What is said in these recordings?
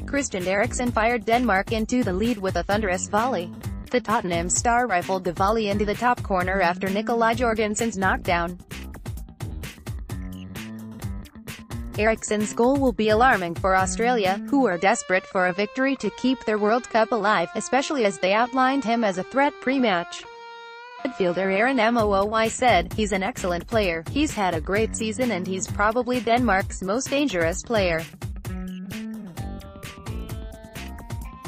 Christian Eriksen fired Denmark into the lead with a thunderous volley. The Tottenham star rifled the volley into the top corner after Nicolaj Jorgensen's knockdown. Eriksen's goal will be alarming for Australia, who are desperate for a victory to keep their World Cup alive, especially as they outlined him as a threat pre-match. Midfielder Aaron Mooy said, "He's an excellent player, he's had a great season and he's probably Denmark's most dangerous player.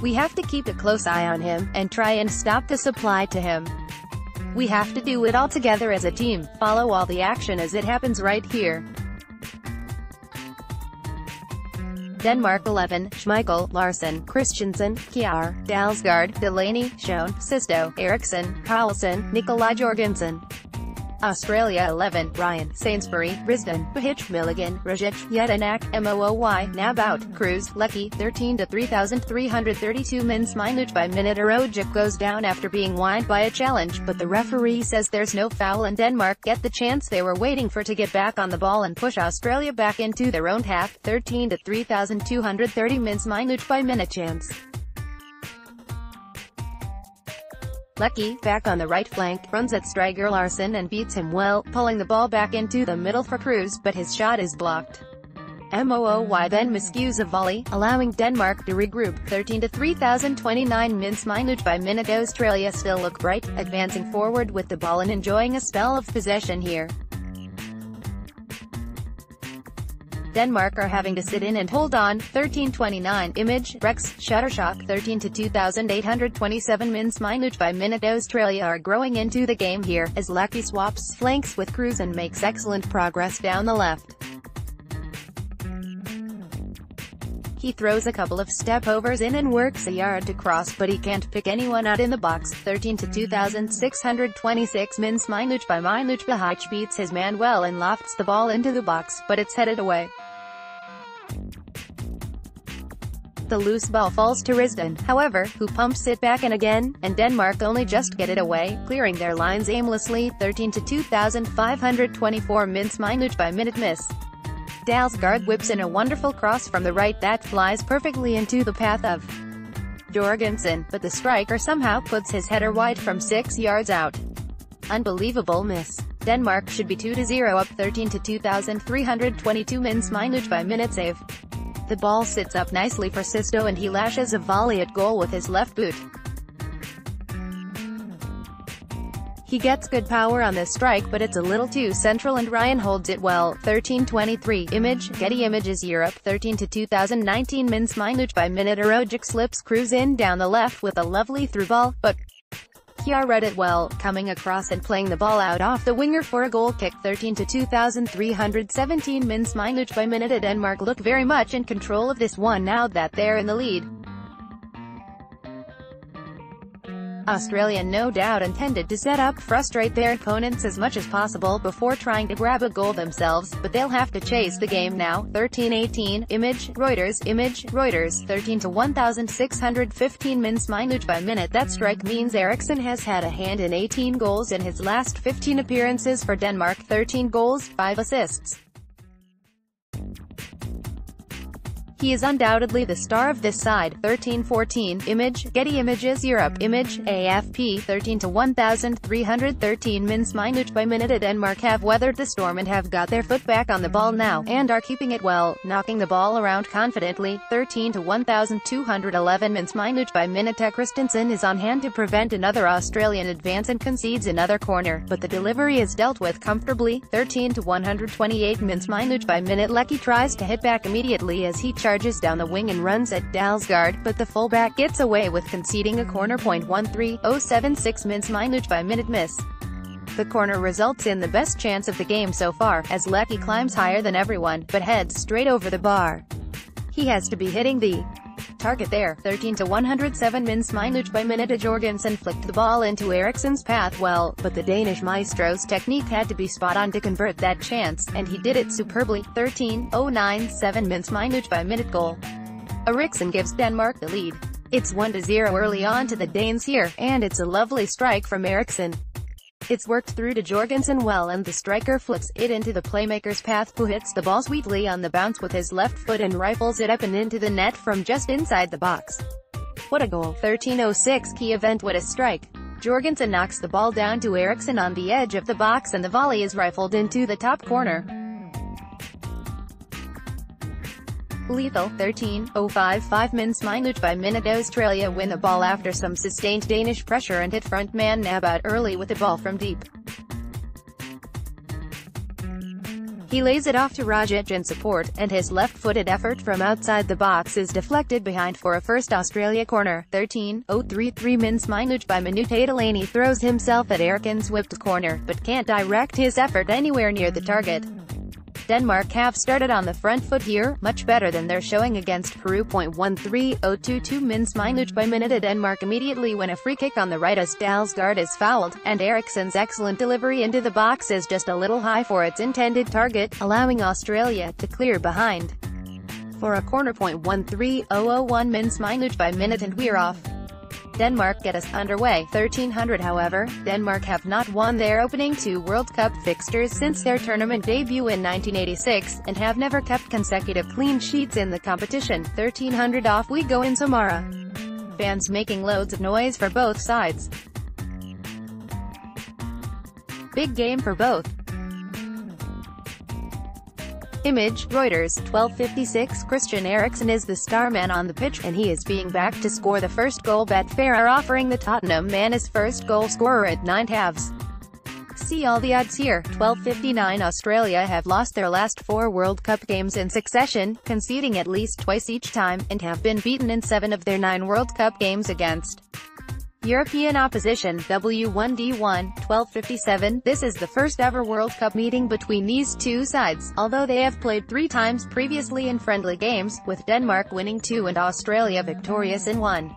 We have to keep a close eye on him, and try and stop the supply to him. We have to do it all together as a team, follow all the action as it happens right here." Denmark 11, Schmeichel, Larsen, Christensen, Kjær, Dalsgaard, Delaney, Schoen, Sisto, Eriksen, Carlsen, Nicolaj Jorgensen. Australia 11, Ryan, Sainsbury, Risdon, Bahich, Milligan, Rajic, Jedinak, Mooy, Nabout, Cruz, Lecky, 13-3,332 minutes by minute. Rojic goes down after being whined by a challenge, but the referee says there's no foul and Denmark get the chance they were waiting for to get back on the ball and push Australia back into their own half. 13-3,230 minutes by minute chance. Lecky, back on the right flank, runs at striker Larsen and beats him well, pulling the ball back into the middle for Cruz, but his shot is blocked. Mooy then miscues a volley, allowing Denmark to regroup. 13-3,029 minutes by minute. Australia still look bright, advancing forward with the ball and enjoying a spell of possession here. Denmark are having to sit in and hold on. 13:29 Image, Rex, Shuttershock, 13-2,827 minutes by minute. Australia are growing into the game here, as Lecky swaps flanks with Cruz and makes excellent progress down the left. He throws a couple of step-overs in and works a yard to cross, but he can't pick anyone out in the box. 13-2,626 minutes by minute. Bahich beats his man well and lofts the ball into the box, but it's headed away. The loose ball falls to Risdon, however, who pumps it back in again, and Denmark only just get it away, clearing their lines aimlessly. 13-2,524 minutes by minute miss. Dalsgaard whips in a wonderful cross from the right that flies perfectly into the path of Jorgensen, but the striker somehow puts his header wide from 6 yards out. Unbelievable miss. Denmark should be 2-0 up. 13-2,322 minutes by minute save. The ball sits up nicely for Sisto and he lashes a volley at goal with his left boot. He gets good power on this strike, but it's a little too central and Ryan holds it well. 13:23 Image, Getty Images Europe. 13-2,019 minutes by minute. Rojic slips Cruz in down the left with a lovely through ball, but Kjær read it well, coming across and playing the ball out off the winger for a goal kick. 13-2,317 minutes by minute. Denmark look very much in control of this one now that they're in the lead. Australia no doubt intended to set up, frustrate their opponents as much as possible before trying to grab a goal themselves, but they'll have to chase the game now. 13:18 Image, Reuters, 13-1,615 minutes by minute. That strike means Eriksen has had a hand in 18 goals in his last 15 appearances for Denmark. 13 goals, 5 assists. He is undoubtedly the star of this side. 13:14 Image, Getty Images Europe. Image, AFP. 13-1,313 minutes by minute. Denmark have weathered the storm and have got their foot back on the ball now, and are keeping it well, knocking the ball around confidently. 13-1,211 minutes by minute. Christensen is on hand to prevent another Australian advance and concedes another corner, but the delivery is dealt with comfortably. 13-128 minutes by minute. Lecky tries to hit back immediately as he charges down the wing and runs at Dalsgaard, but the fullback gets away with conceding a corner. 13:076 minutes by minute miss. The corner results in the best chance of the game so far, as Lecky climbs higher than everyone, but heads straight over the bar. He has to be hitting the target there. 13-107 minutes by minute. Jorgensen flicked the ball into Eriksen's path well, but the Danish maestro's technique had to be spot on to convert that chance, and he did it superbly. 13:097 minutes by minute goal. Eriksen gives Denmark the lead. It's 1-0 early on to the Danes here, and it's a lovely strike from Eriksen. It's worked through to Jorgensen well and the striker flicks it into the playmaker's path, who hits the ball sweetly on the bounce with his left foot and rifles it up and into the net from just inside the box. What a goal. 13:06 Key event. What a strike. Jorgensen knocks the ball down to Eriksen on the edge of the box and the volley is rifled into the top corner. Lethal. 13:05 5 by minute. Australia win the ball after some sustained Danish pressure and hit frontman Nabat early with the ball from deep. He lays it off to Rajic in support, and his left-footed effort from outside the box is deflected behind for a first Australia corner. 13:03 3 by minute. Delaney throws himself at Eriksen's whipped corner, but can't direct his effort anywhere near the target. Denmark have started on the front foot here, much better than their showing against Peru. 13:02 by minute. Denmark immediately win a free kick on the right as Dalsgaard is fouled, and Eriksen's excellent delivery into the box is just a little high for its intended target, allowing Australia to clear behind for a corner. 13:001 by minute and we're off. Denmark get us underway. 1300 However, Denmark have not won their opening 2 World Cup fixtures since their tournament debut in 1986, and have never kept consecutive clean sheets in the competition. 1300 Off we go in Samara. Fans making loads of noise for both sides. Big game for both. Image, Reuters. 12:56 Christian Eriksen is the star man on the pitch, and he is being backed to score the first goal. Betfair are offering the Tottenham man his first goal scorer at 9/2. See all the odds here. 12:59 Australia have lost their last 4 World Cup games in succession, conceding at least twice each time, and have been beaten in 7 of their 9 World Cup games against European opposition. W1D1. 12:57 This is the first ever World Cup meeting between these two sides, although they have played 3 times previously in friendly games, with Denmark winning 2 and Australia victorious in 1.